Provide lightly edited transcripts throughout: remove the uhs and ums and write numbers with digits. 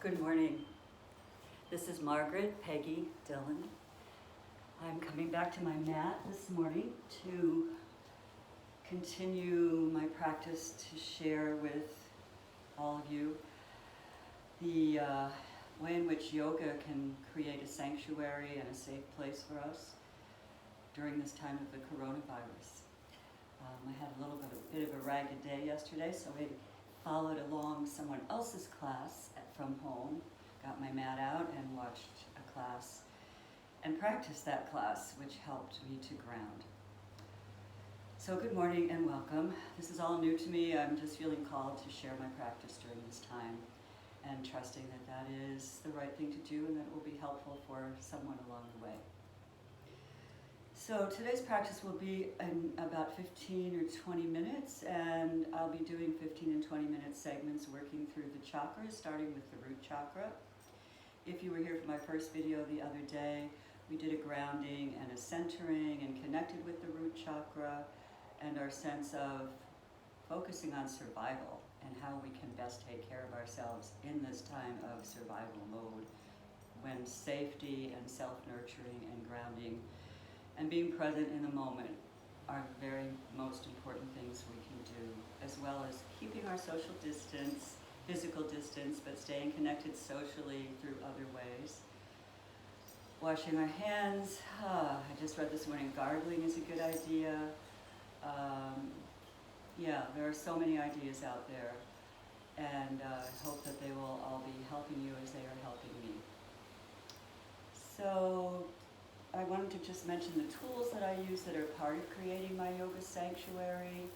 Good morning. This is Margaret, Peggy, Dylan. I'm coming back to my mat this morning to continue my practice to share with all of you the way in which yoga can create a sanctuary and a safe place for us during this time of the coronavirus. I had a little bit of a ragged day yesterday, so I followed along someone else's class from home, got my mat out and watched a class and practiced that class, which helped me to ground. So good morning and welcome. This is all new to me. I'm just feeling called to share my practice during this time and trusting that that is the right thing to do and that it will be helpful for someone along the way. So today's practice will be in about 15 or 20 minutes, and I'll be doing 15 and 20 minute segments working through the chakras, starting with the root chakra. If you were here for my first video the other day, we did a grounding and a centering and connected with the root chakra and our sense of focusing on survival and how we can best take care of ourselves in this time of survival mode when safety and self-nurturing and grounding and being present in the moment are the very most important things we can do, as well as keeping our social distance, physical distance, but staying connected socially through other ways. Washing our hands. I just read this morning, gargling is a good idea. There are so many ideas out there, and I hope that they will all be helping you as they are helping me. So I wanted to just mention the tools that I use that are part of creating my yoga sanctuary,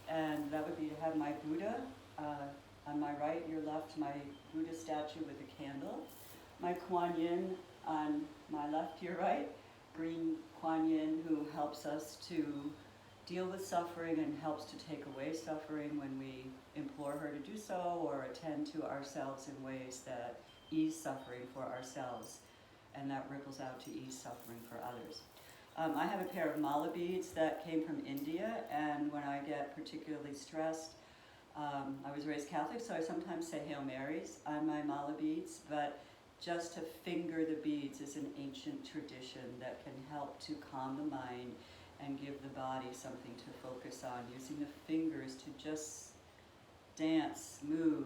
and that would be to have my Buddha on my right, your left, my Buddha statue with a candle, my Kuan Yin on my left, your right, green Kuan Yin, who helps us to deal with suffering and helps to take away suffering when we implore her to do so or attend to ourselves in ways that ease suffering for ourselves, and that ripples out to ease suffering for others. I have a pair of mala beads that came from India, and when I get particularly stressed, I was raised Catholic, so I sometimes say Hail Marys on my mala beads, but just to finger the beads is an ancient tradition that can help to calm the mind and give the body something to focus on, using the fingers to just dance, move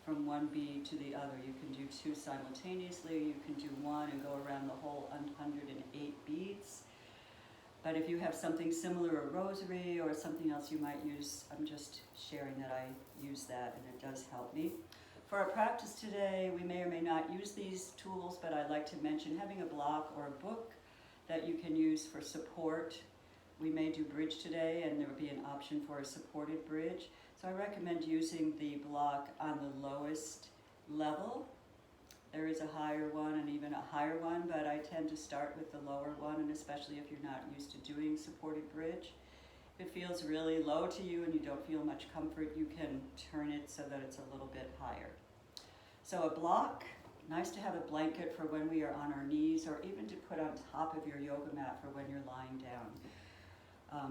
from one bead to the other. You can do two simultaneously, you can do one and go around the whole 108 beads. But if you have something similar, a rosary or something else you might use, I'm just sharing that I use that and it does help me. For our practice today, we may or may not use these tools, but I'd like to mention having a block or a book that you can use for support. We may do bridge today, and there will be an option for a supported bridge. So I recommend using the block on the lowest level. There is a higher one and even a higher one, but I tend to start with the lower one, and especially if you're not used to doing supported bridge. If it feels really low to you and you don't feel much comfort, you can turn it so that it's a little bit higher. So a block. Nice to have a blanket for when we are on our knees, or even to put on top of your yoga mat for when you're lying down.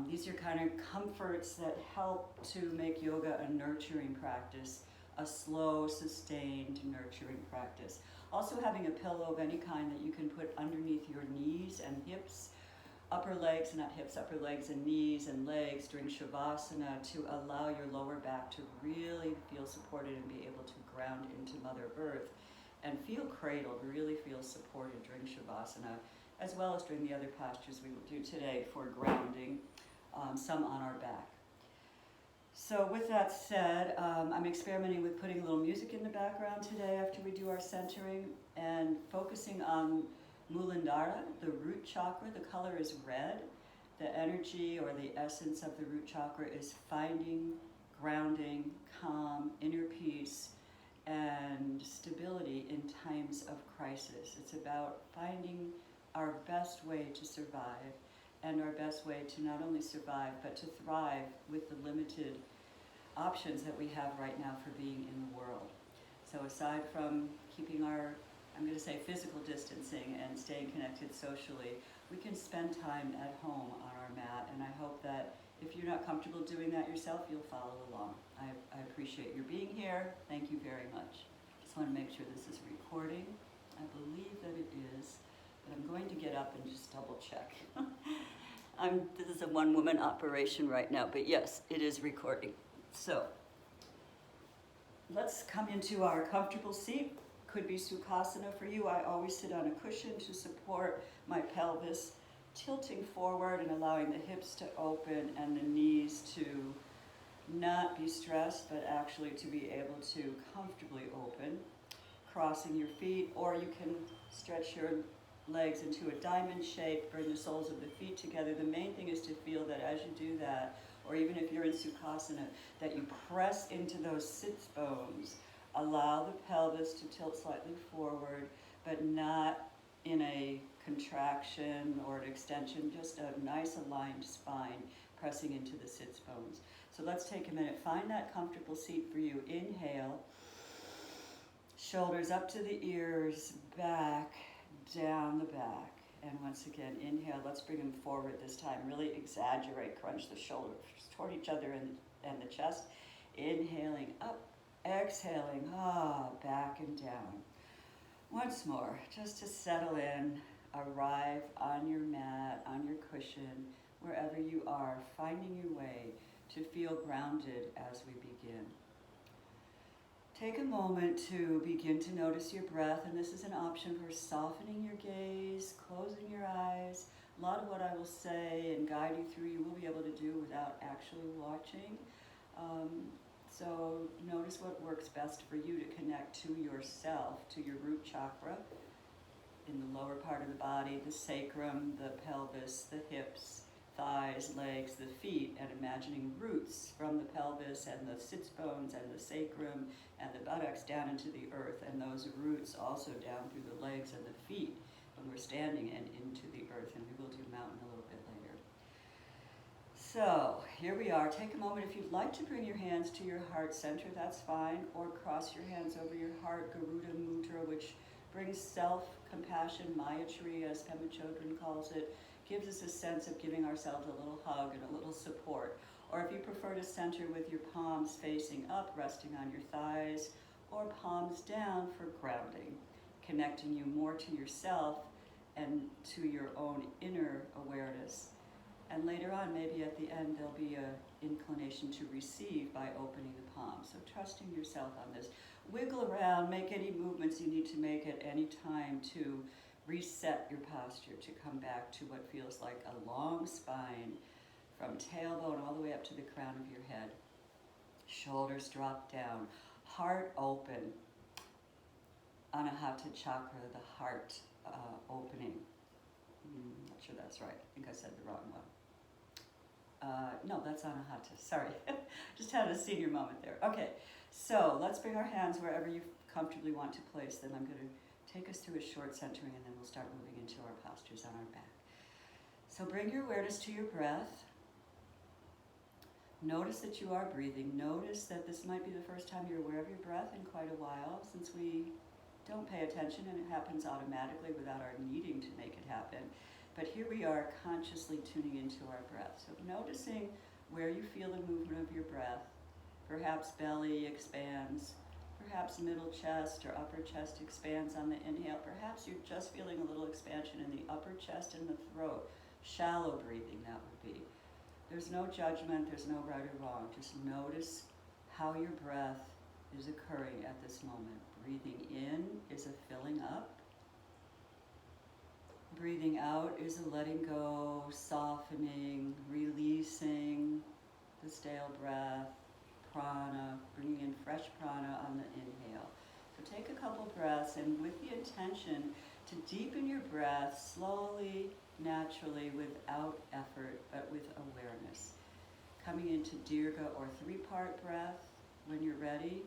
These are kind of comforts that help to make yoga a nurturing practice, a slow, sustained, nurturing practice. Also having a pillow of any kind that you can put underneath your knees and hips, upper legs, not hips, upper legs and knees and legs during Shavasana to allow your lower back to really feel supported and be able to ground into Mother Earth and feel cradled, really feel supported during Shavasana, as well as during the other postures we will do today for grounding, some on our back. So with that said, I'm experimenting with putting a little music in the background today after we do our centering and focusing on Muladhara, the root chakra. The color is red. The energy or the essence of the root chakra is finding, grounding, calm, inner peace, and stability in times of crisis. It's about finding our best way to survive and our best way to not only survive but to thrive with the limited options that we have right now for being in the world. So aside from keeping our, I'm going to say, physical distancing and staying connected socially, we can spend time at home on our mat, and I hope that if you're not comfortable doing that yourself, you'll follow along. I appreciate your being here. Thank you very much. Just want to make sure this is recording. I believe that it is, but I'm going to get up and just double check. This is a one-woman operation right now, but yes, it is recording. So, let's come into our comfortable seat. Could be Sukhasana for you. I always sit on a cushion to support my pelvis, tilting forward and allowing the hips to open and the knees to not be stressed, but actually to be able to comfortably open. Crossing your feet, or you can stretch your legs into a diamond shape, bring the soles of the feet together. The main thing is to feel that as you do that, or even if you're in Sukhasana, that you press into those sits bones. Allow the pelvis to tilt slightly forward, but not in a contraction or an extension, just a nice aligned spine pressing into the sits bones. So let's take a minute. Find that comfortable seat for you. Inhale. Shoulders up to the ears, back, down the back. And once again, inhale. Let's bring them forward this time. Really exaggerate, crunch the shoulders toward each other and the chest. Inhaling up, exhaling, back and down. Once more, just to settle in, arrive on your mat, on your cushion, wherever you are, finding your way to feel grounded as we begin. Take a moment to begin to notice your breath, and this is an option for softening your gaze, closing your eyes. A lot of what I will say and guide you through, you will be able to do without actually watching. So notice what works best for you to connect to yourself, to your root chakra in the lower part of the body, the sacrum, the pelvis, the hips, thighs, legs, the feet, and imagining roots from the pelvis and the sits bones and the sacrum and the buttocks down into the earth, and those roots also down through the legs and the feet when we're standing and into the earth, and we will do mountain a little bit later. So here we are. Take a moment. If you'd like to bring your hands to your heart center, that's fine, or cross your hands over your heart, Garuda Mudra, which brings self-compassion, Mayatri, as Pema Chodron calls it, gives us a sense of giving ourselves a little hug and a little support. Or if you prefer to center with your palms facing up, resting on your thighs, or palms down for grounding, connecting you more to yourself and to your own inner awareness. And later on, maybe at the end, there'll be an inclination to receive by opening the palms. So trusting yourself on this. Wiggle around, make any movements you need to make at any time to reset your posture, to come back to what feels like a long spine from tailbone all the way up to the crown of your head. Shoulders drop down, heart open. Anahata chakra, the heart opening. Not sure that's right. I think I said the wrong one. No, that's Anahata. Sorry. Just had a senior moment there. Okay, so let's bring our hands wherever you comfortably want to place them. I'm going to take us through a short centering, and then we'll start moving into our postures on our back. So bring your awareness to your breath. Notice that you are breathing. Notice that this might be the first time you're aware of your breath in quite a while, since we don't pay attention and it happens automatically without our needing to make it happen. But here we are consciously tuning into our breath. So noticing where you feel the movement of your breath. Perhaps belly expands, perhaps middle chest or upper chest expands on the inhale. Perhaps you're just feeling a little expansion in the upper chest and the throat. Shallow breathing, that would be. There's no judgment, there's no right or wrong. Just notice how your breath is occurring at this moment. Breathing in is a filling up. Breathing out is a letting go, softening, releasing the stale breath, prana, bringing in fresh prana on the inhale. So take a couple breaths, and with the intention to deepen your breath slowly, naturally, without effort, but with awareness. Coming into Dirga or three-part breath when you're ready.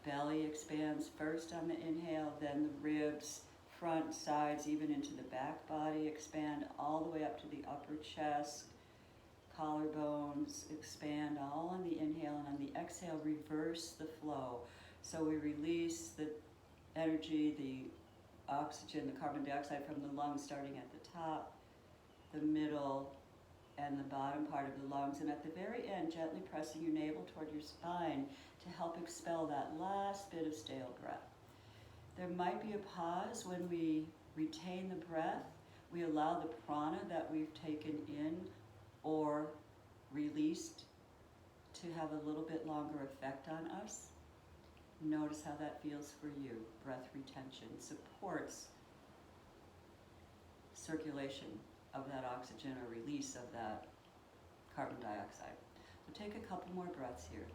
Belly expands first on the inhale, then the ribs, front, sides, even into the back body expand all the way up to the upper chest. Collarbones expand all on the inhale, and on the exhale, reverse the flow. So we release the energy, the oxygen, the carbon dioxide from the lungs starting at the top, the middle, and the bottom part of the lungs. And at the very end, gently pressing your navel toward your spine to help expel that last bit of stale breath. There might be a pause when we retain the breath. We allow the prana that we've taken in or released to have a little bit longer effect on us. Notice how that feels for you. Breath retention supports circulation of that oxygen or release of that carbon dioxide. So take a couple more breaths here.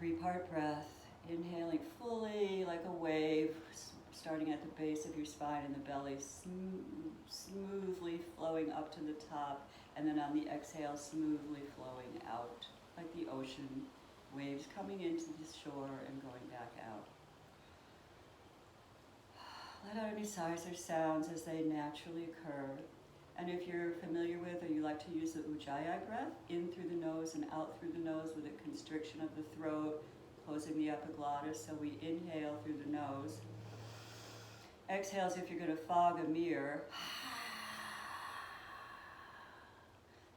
3-part breath, inhaling fully like a wave, starting at the base of your spine and the belly, smoothly flowing up to the top, and then on the exhale, smoothly flowing out like the ocean, waves coming into the shore and going back out. Let out any sighs or sounds as they naturally occur. And if you're familiar with or you like to use the Ujjayi breath, in through the nose and out through the nose with a constriction of the throat, closing the epiglottis. So we inhale through the nose. Exhale as if you're going to fog a mirror.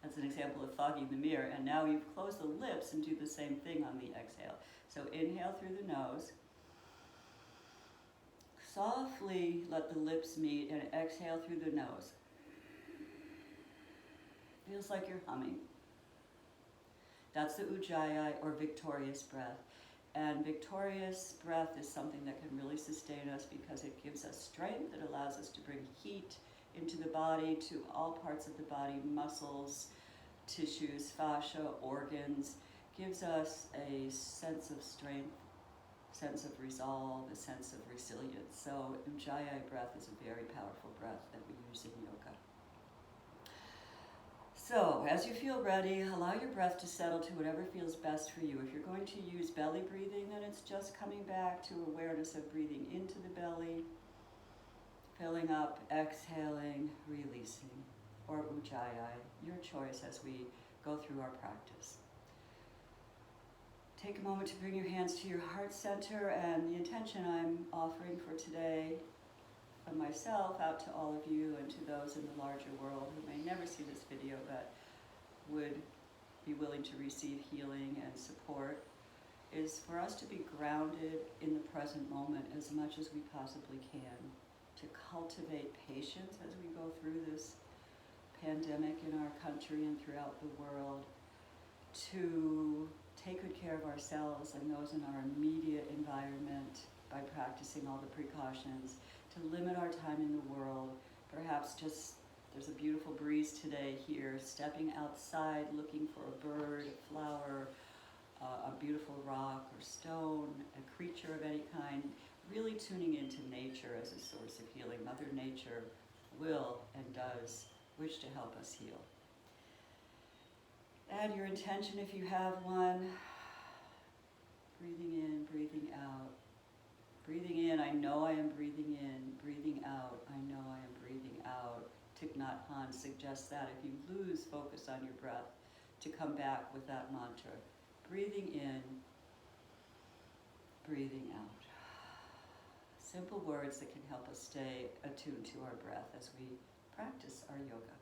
That's an example of fogging the mirror. And now you close the lips and do the same thing on the exhale. So inhale through the nose. Softly let the lips meet and exhale through the nose. Feels like you're humming. That's the Ujjayi or victorious breath. And victorious breath is something that can really sustain us because it gives us strength. It allows us to bring heat into the body, to all parts of the body, muscles, tissues, fascia, organs. Gives us a sense of strength, sense of resolve, a sense of resilience. So Ujjayi breath is a very powerful breath that we use in yoga. So, as you feel ready, allow your breath to settle to whatever feels best for you. If you're going to use belly breathing, then it's just coming back to awareness of breathing into the belly, filling up, exhaling, releasing, or Ujjayi, your choice as we go through our practice. Take a moment to bring your hands to your heart center, and the intention I'm offering for today from myself out to all of you and to those in the larger world who may never see this video but would be willing to receive healing and support, is for us to be grounded in the present moment as much as we possibly can, to cultivate patience as we go through this pandemic in our country and throughout the world, to take good care of ourselves and those in our immediate environment by practicing all the precautions, to limit our time in the world, perhaps just, there's a beautiful breeze today here, stepping outside, looking for a bird, a flower, a beautiful rock or stone, a creature of any kind, really tuning into nature as a source of healing. Mother Nature will and does wish to help us heal. Add your intention if you have one. Breathing in, breathing out. Breathing in, I know I am breathing in. Breathing out, I know I am breathing out. Thich Nhat Hanh suggests that if you lose focus on your breath, to come back with that mantra. Breathing in, breathing out. Simple words that can help us stay attuned to our breath as we practice our yoga.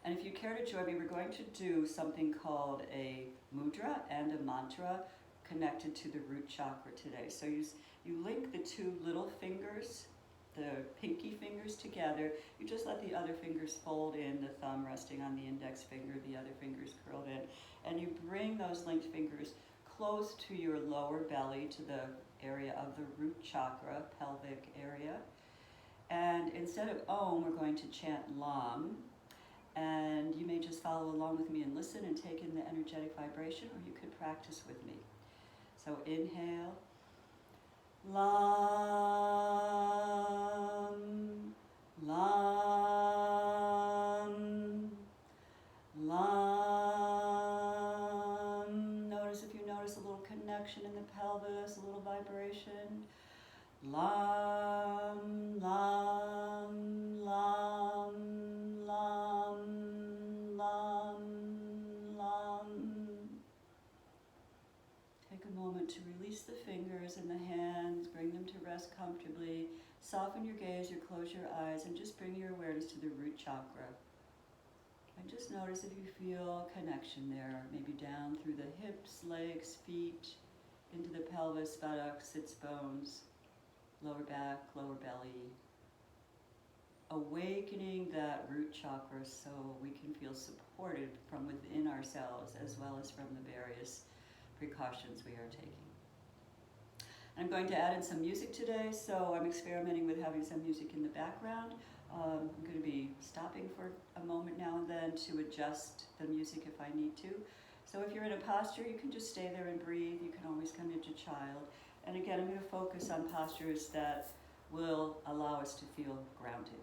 And if you care to join me, we're going to do something called a mudra and a mantra connected to the root chakra today. So you link the two little fingers, the pinky fingers together. You just let the other fingers fold in, the thumb resting on the index finger, the other fingers curled in. And you bring those linked fingers close to your lower belly, to the area of the root chakra, pelvic area. And instead of Om, we're going to chant Lam. And you may just follow along with me and listen and take in the energetic vibration, or you could practice with me. So inhale. Lam, Lam, Lam. Notice if you notice a little connection in the pelvis, a little vibration. Lam, Lam, Lam, Lam, Lam, Lam. Take a moment to release the fingers and the hands, bring them to rest comfortably. Soften your gaze or close your eyes and just bring your awareness to the root chakra. And just notice if you feel connection there, maybe down through the hips, legs, feet, into the pelvis, buttocks, sits bones, lower back, lower belly. Awakening that root chakra so we can feel supported from within ourselves as well as from the various precautions we are taking. I'm going to add in some music today, so I'm experimenting with having some music in the background. I'm going to be stopping for a moment now and then to adjust the music if I need to. So if you're in a posture, you can just stay there and breathe. You can always come into child. And again, I'm going to focus on postures that will allow us to feel grounded.